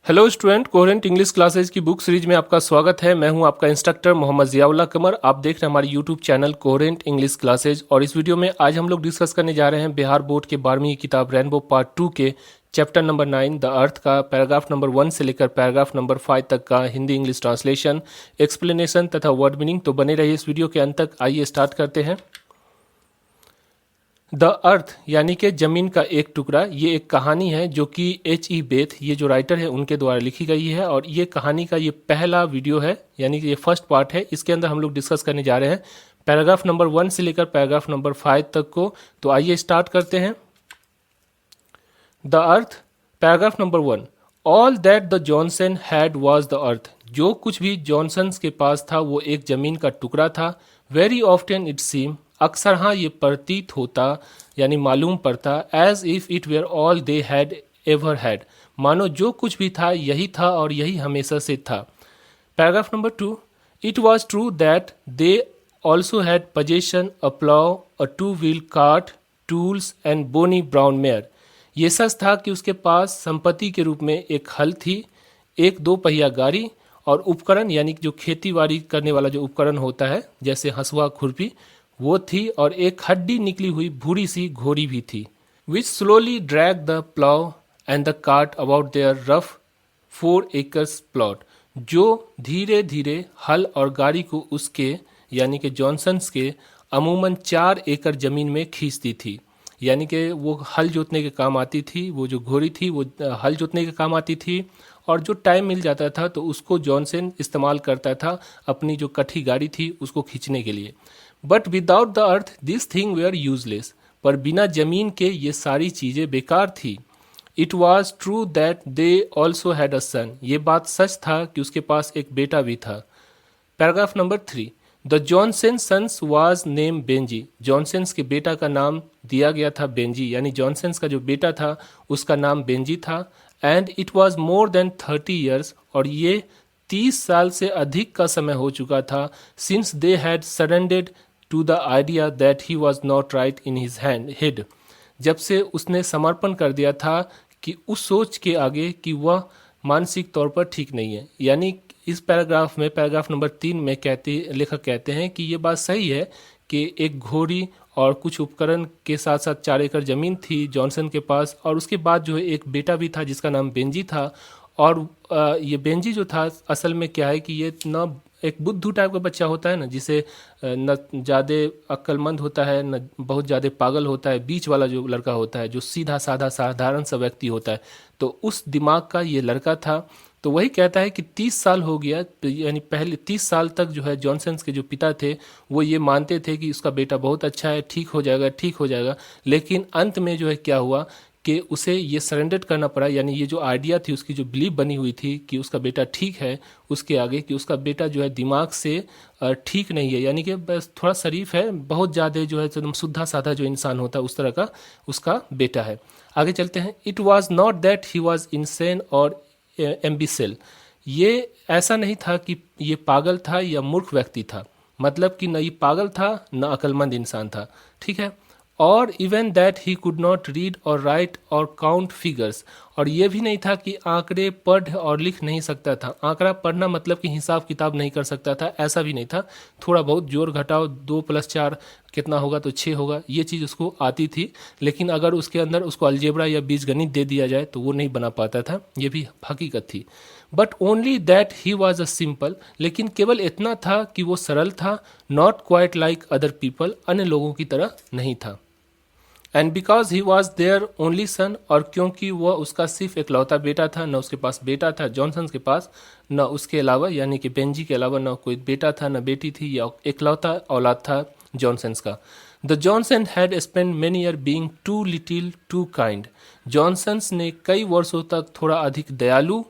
Hello student, coherent English classes की book series में आपका स्वागत है। मैं हूं आपका इंस्ट्रक्टर मोहम्मद जियाउल्लाह कमर। आप देख रहे हैं हमारे YouTube channel coherent English classes. और इस वीडियो में आज हम लोग डिस्कस करने जा रहे हैं बिहार बोर्ड के 12वीं की किताब रेनबो पार्ट 2 के चैप्टर नंबर 9 द अर्थ का पैराग्राफ नंबर 1 से लेकर पैराग्राफ नंबर 5 तक का हिंदी इंग्लिश ट्रांसलेशन, एक्सप्लेनेशन तथा वर्ड मीनिंग। तो बने रहिए इस वीडियो के अंत तक। आइए स्टार्ट करते हैं। द अर्थ यानी कि जमीन का एक टुकड़ा, ये एक कहानी है जो कि H.E. बेथ, ये जो राइटर है उनके द्वारा लिखी गई है। और ये कहानी का ये पहला वीडियो है, यानी कि ये फर्स्ट पार्ट है। इसके अंदर हम लोग डिस्कस करने जा रहे हैं पैराग्राफ नंबर 1 से लेकर पैराग्राफ नंबर 5 तक को। तो आइए स्टार्ट करते हैं। The earth, paragraph number 1। All that the Johnson had was the earth. जो कुछ भी जॉनसन्स के पास था वो एक जमीन का टुकड़ा था। वेरी ऑफ्टन इट सीम, अक्सर हाँ ये प्रतीत होता यानी मालूम पड़ता, as if it were all they had ever had, मानो जो कुछ भी था यही था और यही हमेशा से था। Paragraph number 2। It was true that they also had possession a plough, a 2-wheel cart, tools and bony brown mare. ये सच था कि उसके पास संपत्ति के रूप में एक हल थी, एक 2 पहिया गाड़ी और उपकरण यानी जो खेती बाड़ी करने वाला जो उपकरण होता है जैसे हंसुआ खुरपी वो थी, और एक हड्डी निकली हुई भूरी सी घोड़ी भी थी। Which slowly drag the plough and the cart about there rough 4 acres plot, जो धीरे धीरे हल और गाड़ी को उसके यानी कि जॉनसन्स के अमूमन 4 एकड़ जमीन में खींचती थी। यानी कि वो हल जोतने के काम आती थी, वो जो घोड़ी थी वो हल जोतने के काम आती थी, और जो टाइम मिल जाता था तो उसको जॉनसन इस्तेमाल करता था अपनी जो कठी गाड़ी थी उसको खींचने के लिए। But without the earth this thing were useless, पर बिना जमीन के ये सारी चीज़ें बेकार थी। It was true that they also had a son, ये बात सच था कि उसके पास एक बेटा भी था। Paragraph number 3। The Johnson sons was name Benjy, Johnsons के बेटा का नाम दिया गया था बेंजी, यानी जॉनसन्स का जो बेटा था उसका नाम बेंजी था। And it was more than 30 years, और ये 30 साल से अधिक का समय हो चुका था, since they had surrendered to the idea that he was not right in his head, जब से उसने समर्पण कर दिया था कि उस सोच के आगे कि वह मानसिक तौर पर ठीक नहीं है। यानी इस पैराग्राफ में पैराग्राफ नंबर 3 में लेखक कहते हैं कि ये बात सही है कि एक घोड़ी और कुछ उपकरण के साथ साथ 4 एकड़ जमीन थी जॉनसन के पास, और उसके बाद जो है एक बेटा भी था जिसका नाम बेंजी था। और ये बेंजी जो था असल में क्या है कि ये न एक बुद्धू टाइप का बच्चा होता है ना, जिसे न ज़्यादा अक्लमंद होता है न बहुत ज़्यादा पागल होता है, बीच वाला जो लड़का होता है जो सीधा साधा साधारण सा व्यक्ति होता है, तो उस दिमाग का ये लड़का था। तो वही कहता है कि 30 साल हो गया, यानी पहले 30 साल तक जो है जॉनसन्स के जो पिता थे वो ये मानते थे कि उसका बेटा बहुत अच्छा है, ठीक हो जाएगा ठीक हो जाएगा। लेकिन अंत में जो है क्या हुआ कि उसे ये सरेंडर करना पड़ा, यानी ये जो आइडिया थी उसकी जो बिलीव बनी हुई थी कि उसका बेटा ठीक है, उसके आगे कि उसका बेटा जो है दिमाग से ठीक नहीं है, यानी कि बस थोड़ा शरीफ है, बहुत ज़्यादा जो है एकदम सीधा साधा जो इंसान होता है उस तरह का उसका बेटा है। आगे चलते हैं। It was not that he was insane और एम्बिसेल, ये ऐसा नहीं था कि ये पागल था या मूर्ख व्यक्ति था, मतलब कि न ये पागल था न अक्लमंद इंसान था, ठीक है। और even that he could not read और राइट और काउंट फिगर्स, और ये भी नहीं था कि आंकड़े पढ़ और लिख नहीं सकता था। आंकड़ा पढ़ना मतलब कि हिसाब किताब नहीं कर सकता था, ऐसा भी नहीं था। थोड़ा बहुत जोड़ घटाओ 2 + 4 कितना होगा तो 6 होगा, ये चीज़ उसको आती थी। लेकिन अगर उसके अंदर उसको अलजेब्रा या बीजगणित दे दिया जाए तो वो नहीं बना पाता था, ये भी हकीकत थी। But only that he was a simple, लेकिन केवल इतना था कि वो सरल था। Not quite like other people, अन्य लोगों की तरह नहीं था। And because he was their only son, और क्योंकि वह उसका सिर्फ इकलौता बेटा था, न उसके पास बेटा था जॉनसन के पास, न उसके अलावा यानी कि बेंजी के अलावा न कोई बेटा था न बेटी थी, या इकलौता औलाद था जॉनसन्स का। The Johnson had spend many year being too little too kind, Johnsons ने कई वर्षों तक थोड़ा अधिक दयालु,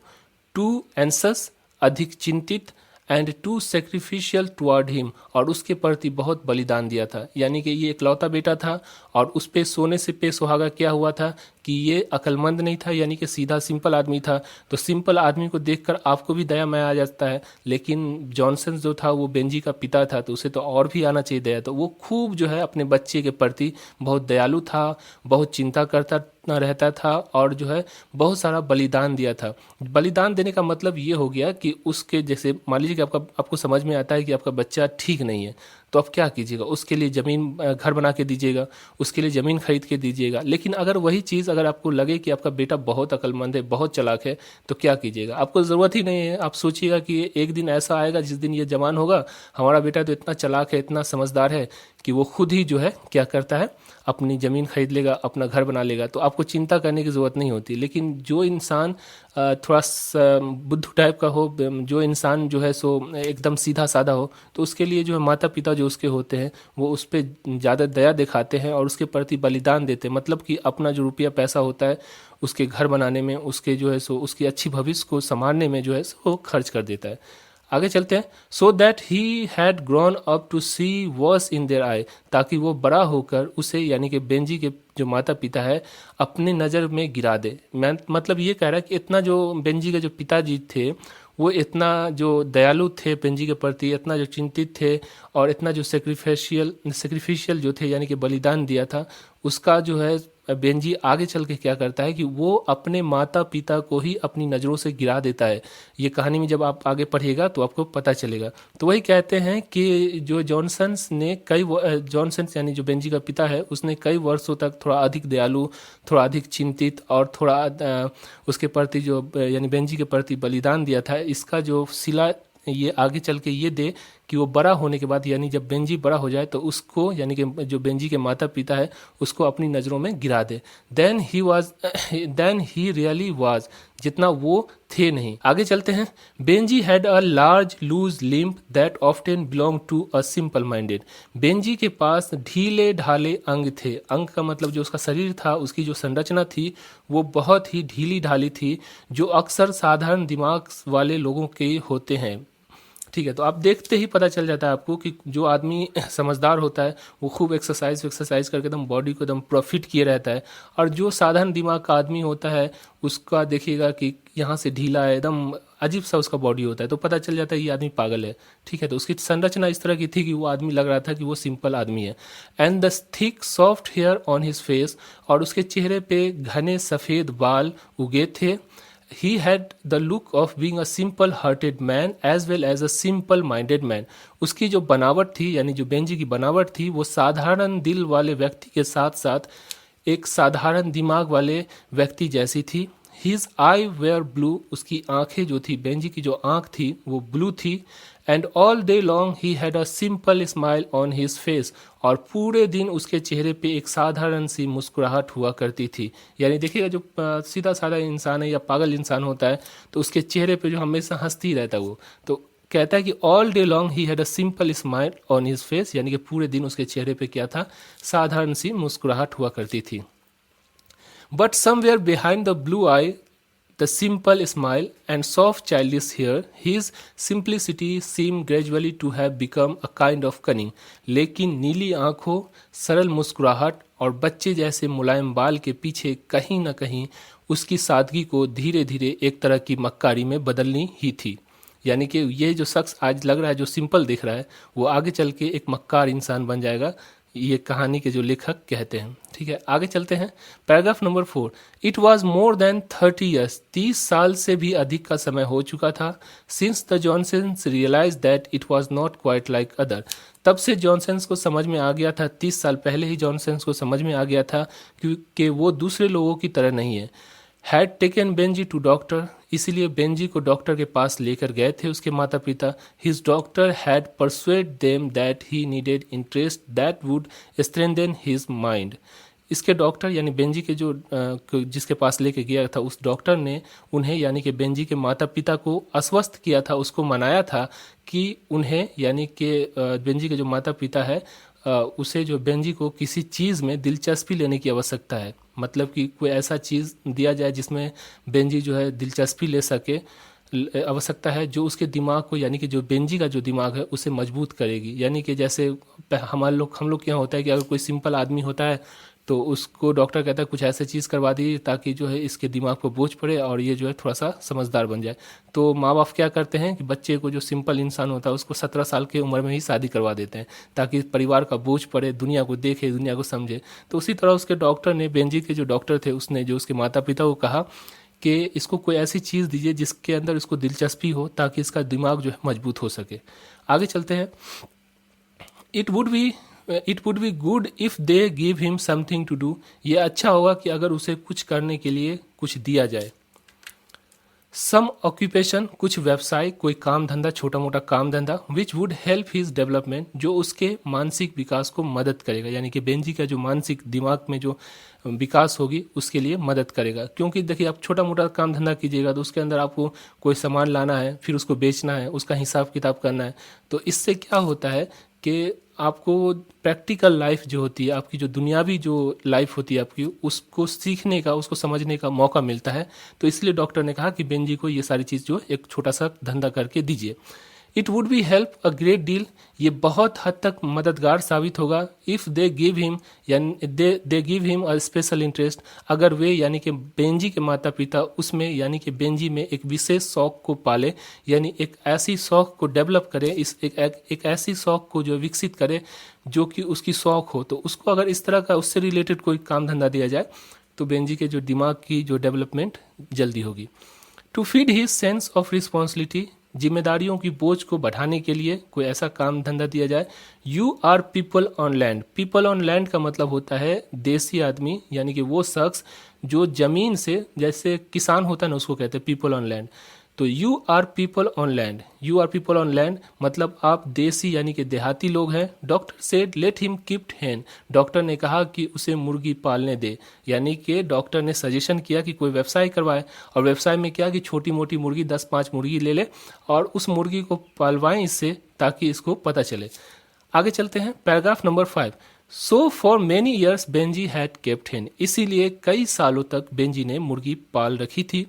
टू एंसस अधिक चिंतित, and too sacrificial toward him, और उसके प्रति बहुत बलिदान दिया था। यानी कि ये इकलौता बेटा था और उस पे सोने से पे सुहागा क्या हुआ था कि ये अक्लमंद नहीं था, यानी कि सीधा सिंपल आदमी था, तो सिंपल आदमी को देखकर आपको भी दया माया आ जाता है। लेकिन जॉनसन जो था वो बेंजी का पिता था, तो उसे तो और भी आना चाहिए दया। तो वो खूब जो है अपने बच्चे के प्रति बहुत दयालु था, बहुत चिंता करता रहता था, और जो है बहुत सारा बलिदान दिया था। बलिदान देने का मतलब ये हो गया कि उसके जैसे मान लीजिए कि आपको समझ में आता है कि आपका बच्चा ठीक नहीं है, तो आप क्या कीजिएगा, उसके लिए ज़मीन घर बना के दीजिएगा, उसके लिए ज़मीन खरीद के दीजिएगा। लेकिन अगर वही चीज़ अगर आपको लगे कि आपका बेटा बहुत अक्लमंद है, बहुत चालाक है, तो क्या कीजिएगा, आपको ज़रूरत ही नहीं है। आप सोचिएगा कि एक दिन ऐसा आएगा जिस दिन ये जवान होगा, हमारा बेटा तो इतना चालाक है, इतना समझदार है कि वो खुद ही जो है क्या करता है, अपनी ज़मीन खरीद लेगा, अपना घर बना लेगा, तो आपको चिंता करने की ज़रूरत नहीं होती। लेकिन जो इंसान थोड़ा बुद्धू टाइप का हो, जो इंसान जो है सो एकदम सीधा साधा हो, तो उसके लिए जो है माता पिता जो उसके होते हैं वो उस पर ज़्यादा दया दिखाते हैं और उसके प्रति बलिदान देते हैं। मतलब कि अपना जो रुपया पैसा होता है उसके घर बनाने में, उसके जो है सो उसकी अच्छी भविष्य को संभालने में जो है सो खर्च कर देता है। आगे चलते हैं। So that he had grown up to see worse in their eye, ताकि वो बड़ा होकर उसे यानी कि बेंजी के जो माता पिता है अपने नज़र में गिरा दे। मैं मतलब ये कह रहा है कि इतना जो बेंजी के जो पिताजी थे वो इतना जो दयालु थे बेंजी के प्रति, इतना जो चिंतित थे, और इतना जो सेक्रीफिशियल जो थे यानी कि बलिदान दिया था, उसका जो है बेंजी आगे चल के क्या करता है कि वो अपने माता पिता को ही अपनी नज़रों से गिरा देता है। ये कहानी में जब आप आगे पढ़िएगा तो आपको पता चलेगा। तो वही कहते हैं कि जो जॉनसन्स ने जॉनसन्स यानी जो बेंजी का पिता है उसने कई वर्षों तक थोड़ा अधिक दयालु, थोड़ा अधिक चिंतित और थोड़ा उसके प्रति जो यानी बेंजी के प्रति बलिदान दिया था, इसका जो सिला ये आगे चल के ये दे कि वो बड़ा होने के बाद यानी जब बेंजी बड़ा हो जाए तो उसको यानी कि जो बेंजी के माता पिता है उसको अपनी नज़रों में गिरा दे। देन ही रियली वाज, जितना वो थे नहीं। आगे चलते हैं। Benjy had a large loose limp that often belong to a simple minded. Benjy के पास ढीले ढाले अंग थे। अंग का मतलब जो उसका शरीर था, उसकी जो संरचना थी वो बहुत ही ढीली ढाली थी, जो अक्सर साधारण दिमाग वाले लोगों के होते हैं। ठीक है, तो आप देखते ही पता चल जाता है आपको कि जो आदमी समझदार होता है वो खूब एक्सरसाइज करके एकदम बॉडी को एकदम प्रॉफिट किए रहता है, और जो साधारण दिमाग का आदमी होता है उसका देखिएगा कि यहाँ से ढीला है, एकदम अजीब सा उसका बॉडी होता है, तो पता चल जाता है ये आदमी पागल है। ठीक है, तो उसकी संरचना इस तरह की थी कि वो आदमी लग रहा था कि वो सिंपल आदमी है। And the thick soft hair on his face, और उसके चेहरे पे घने सफ़ेद बाल उगे थे। He had the look of being a simple hearted man as well as a simple minded man. उसकी जो बनावट थी यानी जो बेंजी की बनावट थी वो साधारण दिल वाले व्यक्ति के साथ साथ एक साधारण दिमाग वाले व्यक्ति जैसी थी। His eye were blue, उसकी आंखें जो थी, बेंजी की जो आंख थी वो ब्लू थी। And all day long he had a simple smile on his face, और पूरे दिन उसके चेहरे पे एक साधारण सी मुस्कुराहट हुआ करती थी। यानी देखिएगा जो सीधा साधा इंसान है या पागल इंसान होता है तो उसके चेहरे पे जो हमेशा हंसती रहता है वो, तो कहता है कि all day long he had a simple smile on his face, यानी कि पूरे दिन उसके चेहरे पे क्या था, साधारण सी मुस्कुराहट हुआ करती थी। But somewhere behind the blue eye, the simple smile and soft childish hair, his simplicity seemed gradually to have become a kind of cunning. लेकिन नीली आंखों, सरल मुस्कुराहट और बच्चे जैसे मुलायम बाल के पीछे कहीं न कहीं उसकी सादगी को धीरे धीरे एक तरह की मक्कारी में बदलनी ही थी। यानी कि ये जो शख्स आज लग रहा है जो सिंपल दिख रहा है वो आगे चल के एक मक्कार इंसान बन जाएगा, ये कहानी के जो लेखक कहते हैं। ठीक है, आगे चलते हैं। Paragraph number 4। It was more than 30 years, 30 साल से भी अधिक का समय हो चुका था। Since the Johnsons realize that it was not quite like other, तब से जॉनसन्स को समझ में आ गया था, 30 साल पहले ही जॉनसन्स को समझ में आ गया था कि वो दूसरे लोगों की तरह नहीं है। Had taken Benjy to doctor, इसीलिए बेंजी को डॉक्टर के पास लेकर गए थे उसके माता पिता। His doctor had persuade them that he needed interest that would strengthen his mind. इसके डॉक्टर यानी बेंजी के जो जिसके पास लेके गया था उस डॉक्टर ने उन्हें यानी कि बेंजी के माता पिता को आश्वस्त किया था, उसको मनाया था कि उन्हें यानी कि बेंजी के जो माता पिता है उसे जो बेंजी को किसी चीज़ में दिलचस्पी लेने की आवश्यकता है। मतलब कि कोई ऐसा चीज़ दिया जाए जिसमें बेंजी जो है दिलचस्पी ले सके, आवश्यकता है जो उसके दिमाग को यानी कि जो बेंजी का जो दिमाग है उसे मजबूत करेगी। यानी कि जैसे हम लोग के यहाँ होता है कि अगर कोई सिंपल आदमी होता है तो उसको डॉक्टर कहता है कुछ ऐसे चीज़ करवा दीजिए ताकि जो है इसके दिमाग को बोझ पड़े और ये जो है थोड़ा सा समझदार बन जाए। तो माँ बाप क्या करते हैं कि बच्चे को, जो सिंपल इंसान होता है, उसको 17 साल की उम्र में ही शादी करवा देते हैं ताकि परिवार का बोझ पड़े, दुनिया को देखे, दुनिया को समझे। तो उसी तरह उसके डॉक्टर ने, बेंजी के जो डॉक्टर थे, उसने जो उसके माता पिता को कहा कि इसको कोई ऐसी चीज़ दीजिए जिसके अंदर इसको दिलचस्पी हो ताकि इसका दिमाग जो है मजबूत हो सके। आगे चलते हैं। It would be good if they give him something to do. ये अच्छा होगा कि अगर उसे कुछ करने के लिए कुछ दिया जाए। सम ऑक्यूपेशन, कुछ व्यवसाय, कोई काम धंधा, छोटा मोटा काम धंधा, which would help his development, जो उसके मानसिक विकास को मदद करेगा, यानी कि बेंजी का जो मानसिक दिमाग में जो विकास होगी उसके लिए मदद करेगा। क्योंकि देखिए, आप छोटा मोटा काम धंधा कीजिएगा तो उसके अंदर आपको कोई सामान लाना है, फिर उसको बेचना है, उसका हिसाब किताब करना है। तो इससे क्या होता है कि आपको प्रैक्टिकल लाइफ जो होती है, आपकी जो दुनियावी जो लाइफ होती है आपकी, उसको सीखने का, उसको समझने का मौका मिलता है। तो इसलिए डॉक्टर ने कहा कि बेंजी को ये सारी चीज़ जो एक छोटा सा धंधा करके दीजिए। It would B help a great deal, ये बहुत हद तक मददगार साबित होगा। इफ़ दे गिव हिम, यानी दे give him a special interest, अगर वे, यानी कि बेंजी के माता पिता, उसमें यानी कि बेंजी में एक विशेष शौक को पाले, यानी एक ऐसी शौक को डेवलप करें, एक ऐसी शौक को जो विकसित करे जो कि उसकी शौक हो। तो उसको अगर इस तरह का उससे रिलेटेड कोई काम धंधा दिया जाए तो बेंजी के जो दिमाग की जो डेवलपमेंट जल्दी होगी। To feed his sense of responsibility, जिम्मेदारियों की बोझ को बढ़ाने के लिए कोई ऐसा काम धंधा दिया जाए। You are people on land, people on land का मतलब होता है देसी आदमी, यानी कि वो शख्स जो जमीन से, जैसे किसान होता है ना, उसको कहते हैं पीपल ऑन लैंड। तो you are people on land, you are people on land मतलब आप देसी यानी कि देहाती लोग हैं। Doctor said let him keep hen, doctor ने कहा कि उसे मुर्गी पालने दे, यानी कि डॉक्टर ने सजेशन किया कि कोई व्यवसाय करवाए। और व्यवसाय में क्या कि छोटी मोटी मुर्गी 10-5 मुर्गी ले ले और उस मुर्गी को पालवाएं इससे, ताकि इसको पता चले। आगे चलते हैं, paragraph number 5। So for many years Benji had kept hen, इसीलिए कई सालों तक बेंजी ने मुर्गी पाल रखी थी।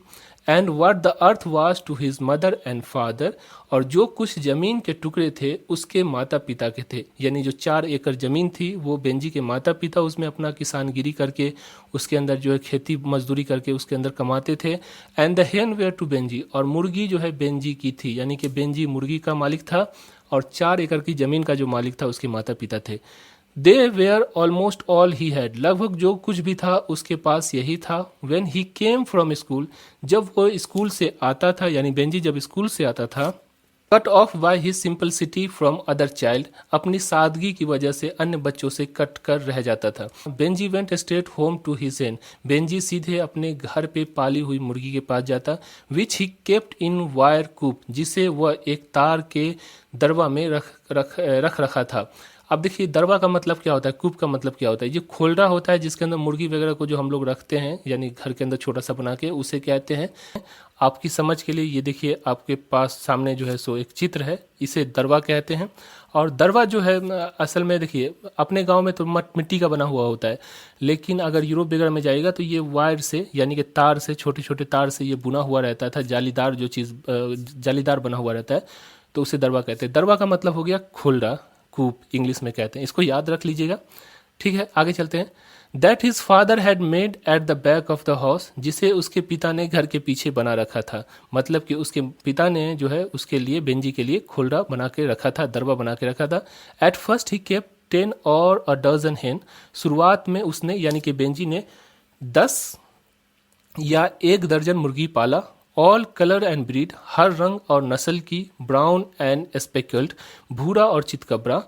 And what the earth was to his mother and father, और जो कुछ जमीन के टुकड़े थे उसके माता पिता के थे, यानी जो 4 एकड़ जमीन थी वो बेंजी के माता पिता उसमें अपना किसानगिरी करके, उसके अंदर जो है खेती मजदूरी करके उसके अंदर कमाते थे। And the hen were to Benjy, और मुर्गी जो है बेंजी की थी, यानी कि बेंजी मुर्गी का मालिक था और 4 एकड़ की जमीन का जो मालिक था उसके माता पिता थे। They were almost all he had, लगभग जो कुछ भी था उसके पास यही था। When he came from school, जब वो स्कूल से आता था, यानी बेंजी जब स्कूल से आता था, cut off by his simplicity from other child, अपनी सादगी की वजह से अन्य बच्चों से कट कर रह जाता था। Benjy went straight home to his hen, Benjy सीधे अपने घर पे पाली हुई मुर्गी के पास जाता, विच ही केप्ट इन वायर कूप, जिसे वह एक तार के दरवा में रख रखा था। अब देखिए, दरवा का मतलब क्या होता है, कूप का मतलब क्या होता है। ये खोलरा होता है जिसके अंदर मुर्गी वगैरह को जो हम लोग रखते हैं, यानी घर के अंदर छोटा सा बना के, उसे कहते हैं। आपकी समझ के लिए ये देखिए, आपके पास सामने जो है सो एक चित्र है, इसे दरवा कहते हैं। और दरवा जो है असल में देखिए, अपने गांव में तो मिट्टी का बना हुआ होता है, लेकिन अगर यूरोप वगैरह में जाएगा तो ये वायर से, यानी कि तार से, छोटे छोटे तार से ये बुना हुआ रहता था, जालीदार जो चीज़ जालीदार बना हुआ रहता है, तो उसे दरवा कहते हैं। दरवा का मतलब हो गया खोलरा, कूप इंग्लिश में कहते हैं, इसको याद रख लीजिएगा। ठीक है, आगे चलते हैं। That his father had made at the back of the house, जिसे उसके पिता ने घर के पीछे बना रखा था। मतलब कि उसके पिता ने जो है उसके लिए, बेंजी के लिए खोलरा बना के रखा था, दरवा बना के रखा था। एट फर्स्ट ही केप्ट 10 और अ डजन hen, शुरुआत में उसने, यानी कि बेंजी ने 10 या 1 दर्जन मुर्गी पाला। ऑल कलर एंड ब्रीड, हर रंग और नस्ल की। ब्राउन एंड स्पेकल्ड, भूरा और चितकबरा।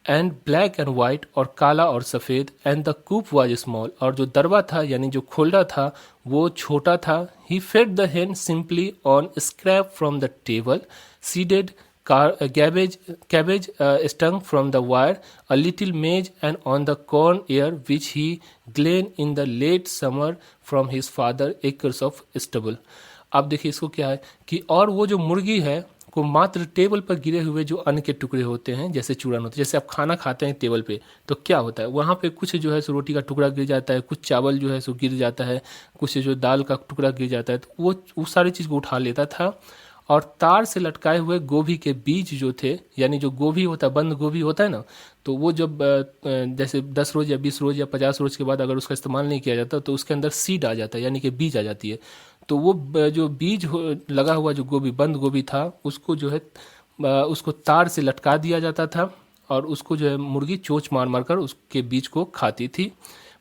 एंड ब्लैक एंड वाइट, और काला और सफ़ेद। And the coop was small, और जो दरवा था यानी जो खोलरा था वो छोटा था। He fed the hen simply on scrap from the table, seeded cabbage stung from the wire, a little maize, and on the corn ear which he gleaned in the late summer from his father acres of stubble। अब देखिए इसको क्या है कि, और वो जो मुर्गी है को मात्र टेबल पर गिरे हुए जो अन्न के टुकड़े होते हैं, जैसे चूरन होते हैं, जैसे आप खाना खाते हैं टेबल पे, तो क्या होता है वहाँ पे कुछ जो है सो रोटी का टुकड़ा गिर जाता है, कुछ चावल जो है सो गिर जाता है, कुछ जो दाल का टुकड़ा गिर जाता है, तो वो सारी चीज़ को उठा लेता था और तार से लटकाए हुए गोभी के बीज जो थे, यानी जो गोभी होता है, बंद गोभी होता है ना, तो वो जब जैसे 10 रोज या 20 रोज या 50 रोज के बाद अगर उसका इस्तेमाल नहीं किया जाता तो उसके अंदर सीड आ जाता है, यानी कि बीज आ जाती है। तो वो जो बीज लगा हुआ जो गोभी, बंद गोभी था, उसको जो है उसको तार से लटका दिया जाता था और उसको जो है मुर्गी चोंच मार मार कर उसके बीज को खाती थी।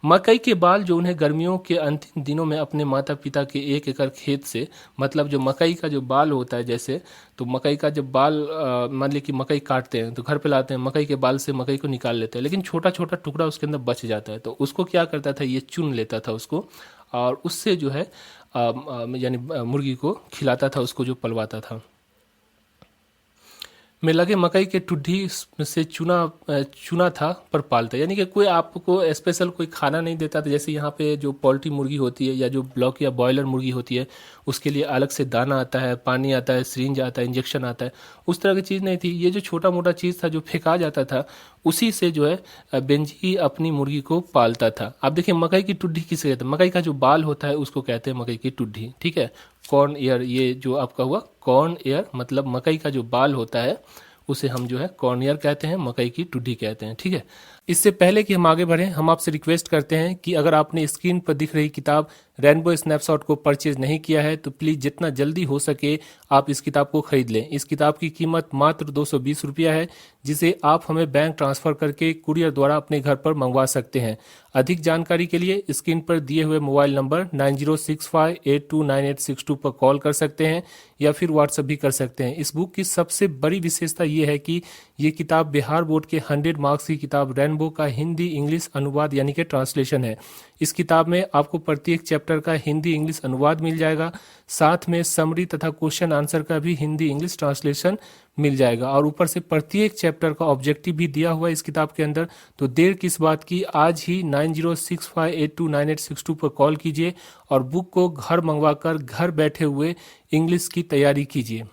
मकई के बाल जो उन्हें गर्मियों के अंतिम दिनों में अपने माता पिता के 1 एकड़ खेत से, मतलब जो मकई का जो बाल होता है, जैसे तो मकई का जब बाल मान ली कि मकई काटते हैं तो घर पे लाते हैं, मकई के बाल से मकई को निकाल लेते हैं, लेकिन छोटा छोटा टुकड़ा उसके अंदर बच जाता है, तो उसको क्या करता था, ये चुन लेता था उसको और उससे जो है यानी मुर्गी को खिलाता था, उसको जो पलवाता था। में लगे मकई के टुड्डी से चुना था पर पालता, यानी कि कोई आपको स्पेशल कोई खाना नहीं देता था। जैसे यहाँ पे जो पोल्ट्री मुर्गी होती है या जो ब्लॉक या बॉयलर मुर्गी होती है, उसके लिए अलग से दाना आता है, पानी आता है, सिरिंज आता है, इंजेक्शन आता है, उस तरह की चीज़ नहीं थी। ये जो छोटा मोटा चीज़ था जो फेंका जाता था, उसी से जो है बेंजी अपनी मुर्गी को पालता था। आप देखिए मकई की टुड्डी किसे कहते हैं, मकई का जो बाल होता है उसको कहते हैं मकई की टुड्डी, ठीक है। कॉर्न ईयर, ये जो आपका हुआ कॉर्न ईयर, मतलब मकई का जो बाल होता है उसे हम जो है कॉर्न ईयर कहते हैं, मकई की टुड्डी कहते हैं, ठीक है। इससे पहले कि हम आगे बढ़ें, हम आपसे रिक्वेस्ट करते हैं कि अगर आपने स्क्रीन पर दिख रही किताब रेनबो स्नैपशॉट को परचेज नहीं किया है तो प्लीज़ जितना जल्दी हो सके आप इस किताब को खरीद लें। इस किताब की कीमत मात्र 220 रुपया है, जिसे आप हमें बैंक ट्रांसफ़र करके कुरियर द्वारा अपने घर पर मंगवा सकते हैं। अधिक जानकारी के लिए स्क्रीन पर दिए हुए मोबाइल नंबर 9065829862 पर कॉल कर सकते हैं या फिर व्हाट्सएप भी कर सकते हैं। इस बुक की सबसे बड़ी विशेषता ये है कि ये किताब बिहार बोर्ड के 100 मार्क्स की किताब रेनबो का हिंदी इंग्लिश अनुवाद यानी कि ट्रांसलेशन है। इस किताब में आपको प्रत्येक चैप्टर का हिंदी इंग्लिश अनुवाद मिल जाएगा, साथ में समरी तथा क्वेश्चन आंसर का भी हिंदी इंग्लिश ट्रांसलेशन मिल जाएगा, और ऊपर से प्रत्येक चैप्टर का ऑब्जेक्टिव भी दिया हुआ है इस किताब के अंदर। तो देर किस बात की, आज ही 9065829862 पर कॉल कीजिए और बुक को घर मंगवाकर घर बैठे हुए इंग्लिश की तैयारी कीजिए।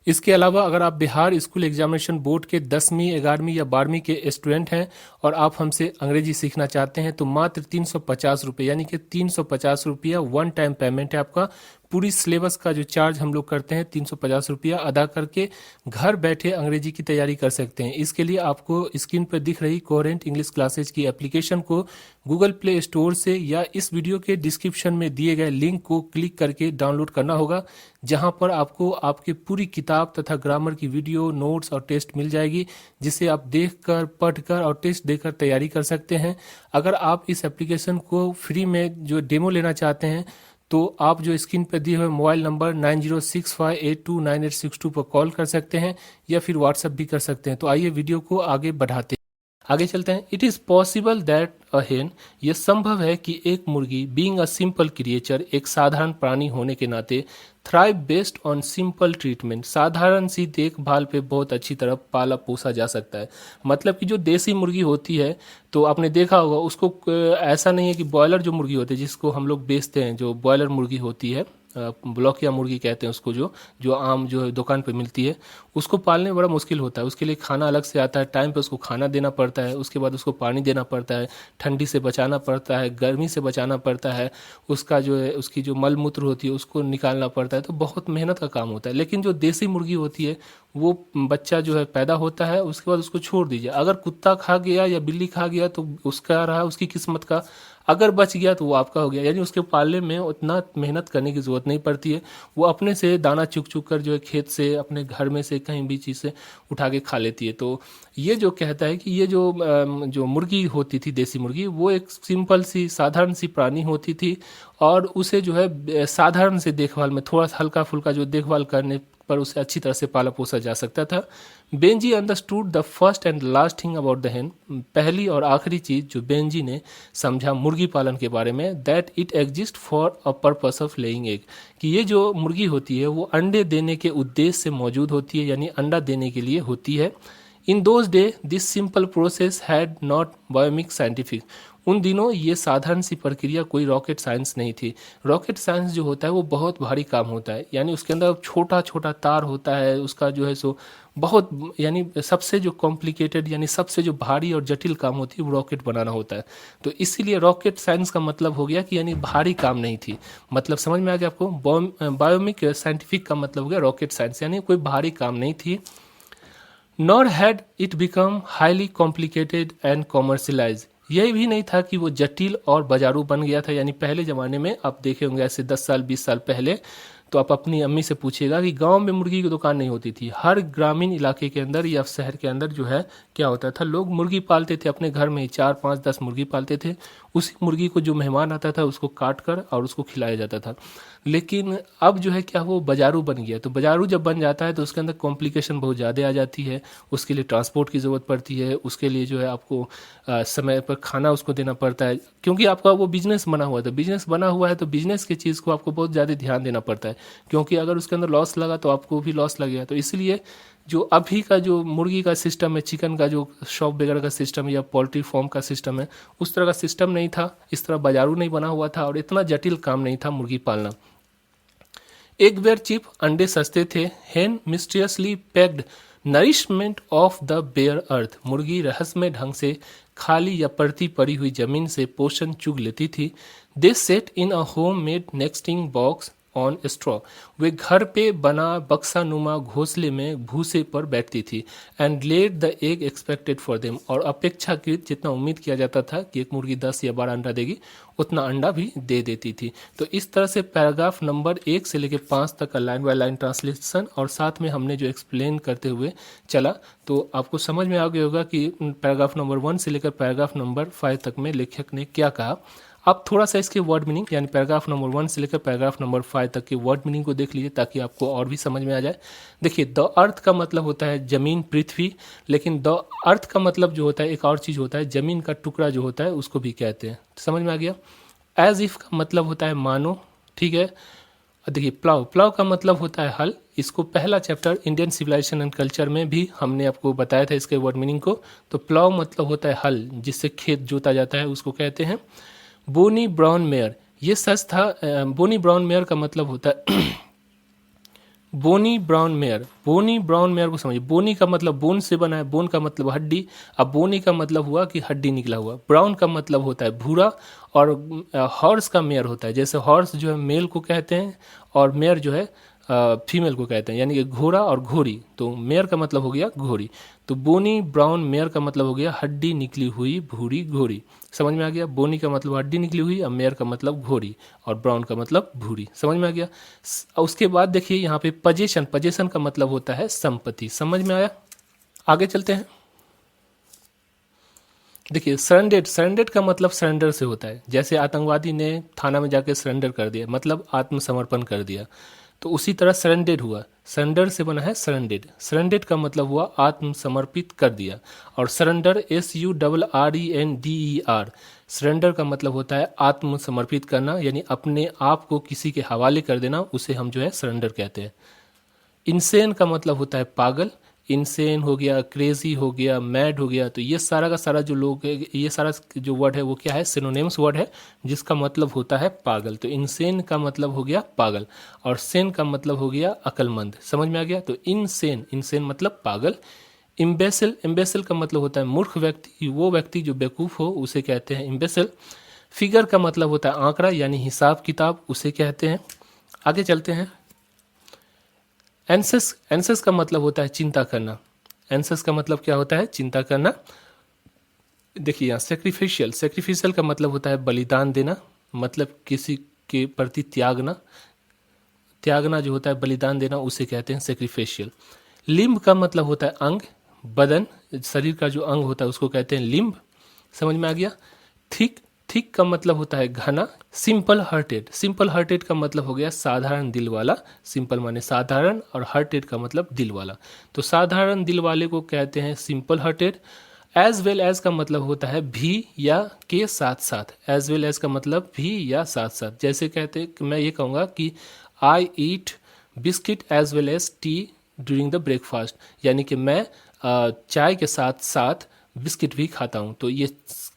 इसके अलावा अगर आप बिहार स्कूल एग्जामिनेशन बोर्ड के 10वीं 11वीं या 12वीं के स्टूडेंट हैं और आप हमसे अंग्रेजी सीखना चाहते हैं तो मात्र 350 रुपये, यानी कि 350 रुपया वन टाइम पेमेंट है आपका। पूरी सिलेबस का जो चार्ज हम लोग करते हैं 350 रुपया अदा करके घर बैठे अंग्रेजी की तैयारी कर सकते हैं। इसके लिए आपको स्क्रीन पर दिख रही कोहेरेंट इंग्लिश क्लासेज की एप्लीकेशन को गूगल प्ले स्टोर से या इस वीडियो के डिस्क्रिप्शन में दिए गए लिंक को क्लिक करके डाउनलोड करना होगा, जहां पर आपको आपकी पूरी किताब तथा ग्रामर की वीडियो, नोट्स और टेस्ट मिल जाएगी, जिसे आप देखकर, पढ़कर और टेस्ट देकर तैयारी कर सकते हैं। अगर आप इस एप्लीकेशन को फ्री में जो डेमो लेना चाहते हैं तो आप जो स्क्रीन पर दिए हुए मोबाइल नंबर 9065829862 पर कॉल कर सकते हैं या फिर व्हाट्सएप भी कर सकते हैं। तो आइए वीडियो को आगे बढ़ाते हैं, आगे चलते हैं। इट इज़ पॉसिबल दैट अ हेन, यह संभव है कि एक मुर्गी बीइंग अ सिंपल क्रिएचर, एक साधारण प्राणी होने के नाते, thrive based on simple treatment, साधारण सी देखभाल पे बहुत अच्छी तरह पाला पोसा जा सकता है। मतलब कि जो देसी मुर्गी होती है तो आपने देखा होगा उसको ऐसा नहीं है कि बॉयलर जो मुर्गी होती है जिसको हम लोग बेचते हैं, जो बॉयलर मुर्गी होती है, ब्लॉकिया मुर्गी कहते हैं उसको, जो आम जो है दुकान पे मिलती है, उसको पालने में बड़ा मुश्किल होता है। उसके लिए खाना अलग से आता है, टाइम पे उसको खाना देना पड़ता है, उसके बाद उसको पानी देना पड़ता है, ठंडी से बचाना पड़ता है, गर्मी से बचाना पड़ता है, उसका जो है उसकी जो मल मूत्र होती है उसको निकालना पड़ता है, तो बहुत मेहनत का काम होता है। लेकिन जो देसी मुर्गी होती है वो बच्चा जो है पैदा होता है, उसके बाद उसको छोड़ दीजिए, अगर कुत्ता खा गया या बिल्ली खा गया तो उसका रहा, उसकी किस्मत का, अगर बच गया तो वो आपका हो गया। यानी उसके पालने में उतना मेहनत करने की ज़रूरत नहीं पड़ती है, वो अपने से दाना चुग चुग कर जो है खेत से, अपने घर में से, कहीं भी चीज़ से उठा के खा लेती है। तो ये जो कहता है कि ये जो मुर्गी होती थी, देसी मुर्गी, वो एक सिंपल सी साधारण सी प्राणी होती थी और उसे जो है साधारण से देखभाल में, थोड़ा सा हल्का फुल्का जो देखभाल करने पर उसे अच्छी तरह से पाला पोसा जा सकता था। Benji understood the first and last thing about the hen, पहली और आखिरी चीज़ जो बेंजी ने समझा मुर्गी पालन के बारे में, that it exist for a purpose of laying egg, कि ये जो मुर्गी होती है वो अंडे देने के उद्देश्य से मौजूद होती है, यानी अंडा देने के लिए होती है। In those day this simple process had not बायोमिक साइंटिफिक, उन दिनों ये साधारण सी प्रक्रिया कोई रॉकेट साइंस नहीं थी। रॉकेट साइंस जो होता है वो बहुत भारी काम होता है, यानी उसके अंदर छोटा छोटा तार होता है, उसका जो है सो बहुत, यानी सबसे जो कॉम्प्लिकेटेड यानी सबसे जो भारी और जटिल काम होती है वो रॉकेट बनाना होता है। तो इसीलिए रॉकेट साइंस का मतलब हो गया कि यानी भारी काम नहीं थी। मतलब समझ में आ गया आपको? बायोमिक साइंटिफिक का मतलब हो गया रॉकेट साइंस, यानी कोई भारी काम नहीं थी। Nor had it become highly complicated and commercialise, यही भी नहीं था कि वो जटिल और बाजारू बन गया था। यानी पहले ज़माने में आप देखे होंगे ऐसे 10 साल 20 साल पहले, तो आप अपनी अम्मी से पूछिएगा कि गांव में मुर्गी की दुकान नहीं होती थी। हर ग्रामीण इलाके के अंदर या शहर के अंदर जो है क्या होता था, लोग मुर्गी पालते थे अपने घर में ही, 4 5 10 मुर्गी पालते थे। उसी मुर्गी को जो मेहमान आता था उसको काट कर और उसको खिलाया जाता था। लेकिन अब जो है क्या, वो बाजारू बन गया। तो बाजारू जब बन जाता है तो उसके अंदर कॉम्प्लिकेशन बहुत ज़्यादा आ जाती है। उसके लिए ट्रांसपोर्ट की ज़रूरत पड़ती है, उसके लिए जो है आपको समय पर खाना उसको देना पड़ता है, क्योंकि आपका वो बिजनेस बना हुआ है। तो बिजनेस बना हुआ है तो बिजनेस की चीज़ को आपको बहुत ज़्यादा ध्यान देना पड़ता है, क्योंकि अगर उसके अंदर लॉस लगा तो आपको भी लॉस लगेगा। तो इसलिए जो अभी का जो मुर्गी का सिस्टम है, चिकन का जो शॉप वगैरह का सिस्टम या पोल्ट्री फार्म का सिस्टम है, उस तरह का सिस्टम नहीं था, इस तरह बाजारू नहीं बना हुआ था और इतना जटिल काम नहीं था मुर्गी पालना। एग वेयर चीप, अंडे सस्ते थे। Hen mysteriously packed nourishment of the bare earth, मुर्गी रहस्यमय ढंग से खाली या परती पड़ी हुई जमीन से पोषण चुग लेती थी। They set in a home made nesting box on straw, वे घर पे बना बक्सा नुमा घोंसले में भूसे पर बैठती थी। And laid the egg expected for them, और अपेक्षाकृत जितना उम्मीद किया जाता था कि एक मुर्गी 10 या 12 अंडा देगी, उतना अंडा भी दे देती थी। तो इस तरह से पैराग्राफ नंबर 1 से लेकर 5 तक का लाइन बाय लाइन ट्रांसलेशन और साथ में हमने जो एक्सप्लेन करते हुए चला, तो आपको समझ में आ गया होगा कि पैराग्राफ नंबर 1 से लेकर पैराग्राफ नंबर 5 तक में लेखक ने क्या कहा। आप थोड़ा सा इसके वर्ड मीनिंग यानी पैराग्राफ नंबर 1 से लेकर पैराग्राफ नंबर 5 तक के वर्ड मीनिंग को देख लीजिए, ताकि आपको और भी समझ में आ जाए। देखिए, द अर्थ का मतलब होता है जमीन, पृथ्वी, लेकिन द अर्थ का मतलब जो होता है एक और चीज़ होता है, जमीन का टुकड़ा जो होता है उसको भी कहते हैं। समझ में आ गया? एज इफ का मतलब होता है मानो, ठीक है। देखिए, प्लाव, प्लाव का मतलब होता है हल। इसको पहला chapter Indian civilisation and culture में भी हमने आपको बताया था इसके वर्ड मीनिंग को। तो प्लाव मतलब होता है हल, जिससे खेत जोता जाता है, उसको कहते हैं। बोनी ब्राउन मेयर, ये सच था। बोनी ब्राउन मेयर का मतलब होता है बोनी ब्राउन मेयर, बोनी ब्राउन मेयर को समझिए। बोनी का मतलब बोन से बना है, बोन का मतलब हड्डी। अब बोनी का मतलब हुआ कि हड्डी निकला हुआ। ब्राउन का मतलब होता है भूरा, और हॉर्स का मेयर होता है, जैसे हॉर्स जो है मेल को कहते हैं और मेयर जो है फीमेल को कहते हैं, यानी कि घोड़ा और घोड़ी। तो मेयर का मतलब हो गया घोड़ी। तो बोनी ब्राउन मेयर का मतलब हो गया हड्डी निकली हुई भूरी घोड़ी। समझ में आ गया? बोनी का मतलब हड्डी निकली हुई और मेयर का मतलब घोड़ी और ब्राउन का मतलब भूरी। समझ में आ गया? उसके बाद देखिए यहाँ पे पजेशन, पजेशन का मतलब होता है संपत्ति। समझ में आया? आगे चलते हैं। देखिए, सरेंडेड, सरेंडेड का मतलब सरेंडर से होता है। जैसे आतंकवादी ने थाना में जाके सरेंडर कर दिया, मतलब आत्मसमर्पण कर दिया, तो उसी तरह सरेंडेड हुआ। सरेंडर से बना है सरेंडेड। सरेंडेड का मतलब हुआ आत्मसमर्पित कर दिया। और सरेंडर SURRENDER, सरेंडर का मतलब होता है आत्मसमर्पित करना, यानी अपने आप को किसी के हवाले कर देना, उसे हम जो है सरेंडर कहते हैं। इंसेन का मतलब होता है पागल। इंसेन हो गया, क्रेजी हो गया, मैड हो गया। तो ये सारा का सारा जो लोग, ये सारा जो वर्ड है वो क्या है, सिनोनिम्स वर्ड है, जिसका मतलब होता है पागल। तो इंसेन का मतलब हो गया पागल और सेन का मतलब हो गया अकलमंद। समझ में आ गया? तो इनसेन, इनसेन मतलब पागल। इम्बेसिल, इम्बेसिल का मतलब होता है मूर्ख व्यक्ति, वो व्यक्ति जो बेवकूफ़ हो उसे कहते हैं इम्बेसिल। फिगर का मतलब होता है आंकड़ा, यानी हिसाब किताब, उसे कहते हैं। आगे चलते हैं। एंसेस, एंसेस का मतलब होता है चिंता करना। एंसेस का मतलब क्या होता है? चिंता करना। देखिए यहाँ सेक्रीफिशियल, सेक्रीफिशियल का मतलब होता है बलिदान देना, मतलब किसी के प्रति त्यागना। त्यागना जो होता है, बलिदान देना, उसे कहते हैं सेक्रीफिशियल। लिम्ब का मतलब होता है अंग, बदन, शरीर का जो अंग होता है उसको कहते हैं लिम्ब। समझ में आ गया? थिक, थिक का मतलब होता है घना। सिंपल हार्टेड, सिंपल हार्टेड का मतलब हो गया साधारण दिल वाला। सिंपल माने साधारण और हार्टेड का मतलब दिल वाला। तो साधारण दिल वाले को कहते हैं simple hearted. As well as का मतलब होता है भी या के साथ साथ। एज वेल एज का मतलब भी या साथ साथ। जैसे कहते हैं कि मैं ये कहूँगा कि I eat biscuit as well as tea during the breakfast, यानी कि मैं चाय के साथ साथ बिस्किट भी खाता हूँ। तो ये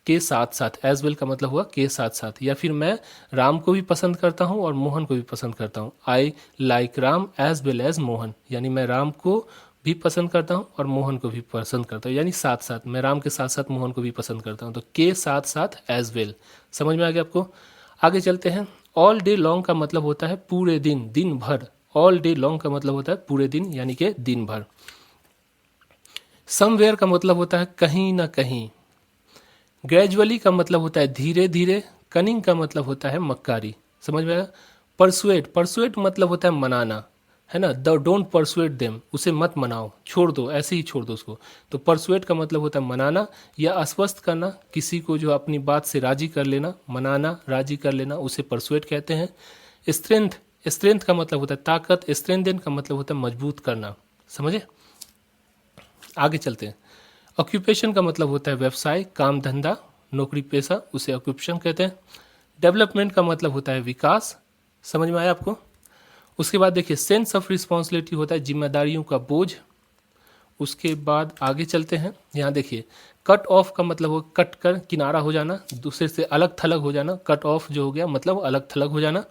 के साथ साथ, एज वेल का मतलब हुआ के साथ साथ। या फिर मैं राम को भी पसंद करता हूँ और मोहन को भी पसंद करता हूँ। I like Ram as well as Mohan, यानी मैं राम को भी पसंद करता हूँ और मोहन को भी पसंद करता हूँ, यानी साथ साथ, मैं राम के साथ साथ मोहन को भी पसंद करता हूँ। तो के साथ साथ एज वेल, समझ में आ गया आपको। आगे चलते हैं। ऑल डे लॉन्ग का मतलब होता है पूरे दिन, दिन भर। ऑल डे लॉन्ग का मतलब होता है पूरे दिन, यानी कि दिन भर। समवेयर का मतलब होता है कहीं ना कहीं। ग्रेजुअली का मतलब होता है धीरे धीरे। कनिंग का मतलब होता है मक्कारी, समझ में आया। परसुएट, परसुएट मतलब होता है मनाना, है ना। द डोंट परसुएट देम, उसे मत मनाओ, छोड़ दो, ऐसे ही छोड़ दो उसको। तो परसुएट का मतलब होता है मनाना या आश्वस्त करना, किसी को जो अपनी बात से राजी कर लेना, मनाना, राजी कर लेना, उसे परसुएट कहते हैं। स्ट्रेंथ, स्ट्रेंथ का मतलब होता है ताकत। स्ट्रेंथन का मतलब होता है मजबूत करना, समझे। आगे चलते हैं। ऑक्यूपेशन का मतलब होता है व्यवसाय, काम धंधा, नौकरी पेशा, उसे ऑक्यूपेशन कहते हैं। डेवलपमेंट का मतलब होता है विकास, समझ में आया आपको। उसके बाद देखिए सेंस ऑफ रिस्पॉन्सिबिलिटी होता है जिम्मेदारियों का बोझ। उसके बाद आगे चलते हैं। यहाँ देखिए कट ऑफ का मतलब हो कट कर, किनारा हो जाना, दूसरे से अलग थलग हो जाना। कट ऑफ जो हो गया मतलब अलग थलग हो जाना।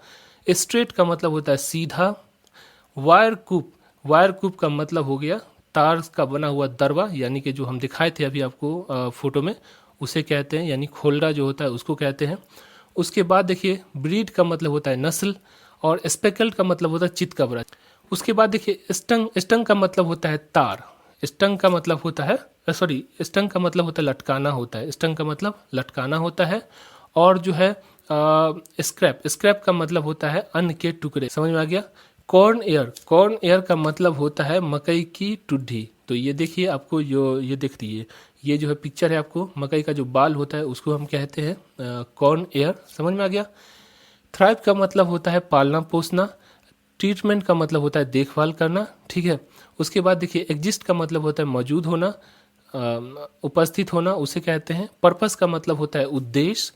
स्ट्रेट का मतलब होता है सीधा। वायर कूप, वायर कूप का मतलब हो गया तार का बना हुआ दरवा, यानी कि जो हम दिखाए थे अभी आपको फोटो में, उसे कहते हैं, यानी खोलड़ा जो होता है उसको कहते हैं। उसके बाद देखिए ब्रीड का मतलब होता है नस्ल, और स्पेकल्ड का मतलब होता है चितकबरा। उसके बाद देखिए स्टंग, स्टंग का मतलब होता है तार। स्टंग का मतलब होता है स्टंग का मतलब होता है लटकाना होता है। स्टंग का मतलब लटकाना होता है। और जो है स्क्रैप, स्क्रैप का मतलब होता है अन्न के टुकड़े, समझ में आ गया। कॉर्न एयर, कॉर्न एयर का मतलब होता है मकई की टुड्डी। तो ये देखिए आपको जो ये दिख रही है, ये जो है पिक्चर है आपको, मकई का जो बाल होता है उसको हम कहते हैं कॉर्न एयर, समझ में आ गया। थ्राइव का मतलब होता है पालना पोसना। ट्रीटमेंट का मतलब होता है देखभाल करना, ठीक है। उसके बाद देखिए एग्जिस्ट का मतलब होता है मौजूद होना, उपस्थित होना, उसे कहते हैं। पर्पस का मतलब होता है उद्देश्य।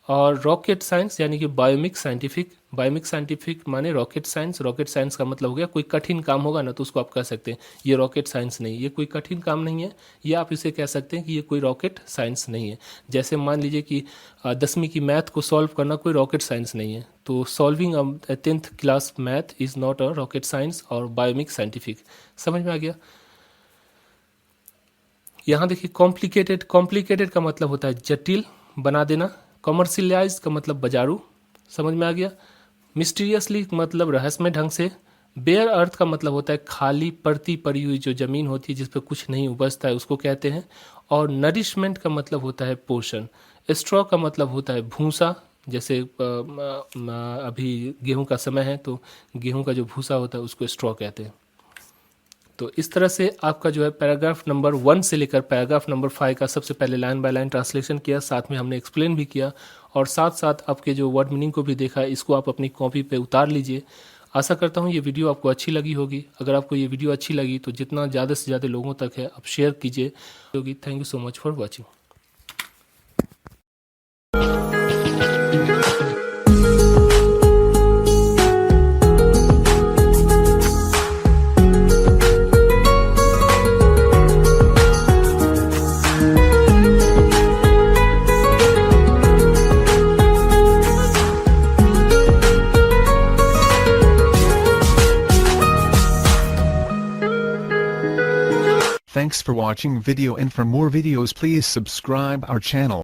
और रॉकेट साइंस यानी कि बायोमिक साइंटिफिक, बायोमिक साइंटिफिक माने रॉकेट साइंस। रॉकेट साइंस का मतलब हो गया कोई कठिन काम होगा ना तो उसको आप कह सकते हैं ये रॉकेट साइंस नहीं, ये कोई कठिन काम नहीं है, ये आप इसे कह सकते हैं कि ये कोई रॉकेट साइंस नहीं है। जैसे मान लीजिए कि 10वीं की मैथ को सॉल्व करना कोई रॉकेट साइंस नहीं है, तो solving 10th class math is not a rocket science और बायोमिक साइंटिफिक, समझ में आ गया। यहाँ देखिए कॉम्प्लिकेटेड, कॉम्प्लिकेटेड का मतलब होता है जटिल बना देना। कॉमर्शियलाइज का मतलब बाजारू, समझ में आ गया। मिस्टीरियसली मतलब रहस्यमय ढंग से। बेयर अर्थ का मतलब होता है खाली पड़ती पड़ी हुई जो जमीन होती है जिस पर कुछ नहीं उपजता है उसको कहते हैं। और नरिशमेंट का मतलब होता है पोषण। स्ट्रॉ का मतलब होता है भूसा, जैसे अभी गेहूं का समय है तो गेहूं का जो भूसा होता है उसको स्ट्रॉ कहते हैं। तो इस तरह से आपका जो है पैराग्राफ नंबर 1 से लेकर पैराग्राफ नंबर 5 का सबसे पहले लाइन बाय लाइन ट्रांसलेशन किया, साथ में हमने एक्सप्लेन भी किया और साथ साथ आपके जो वर्ड मीनिंग को भी देखा। इसको आप अपनी कॉपी पे उतार लीजिए। आशा करता हूँ ये वीडियो आपको अच्छी लगी होगी। अगर आपको ये वीडियो अच्छी लगी तो जितना ज़्यादा से ज़्यादा लोगों तक है आप शेयर कीजिए। Thank you so much for watching. Thanks for watching video, and for more videos please subscribe our channel.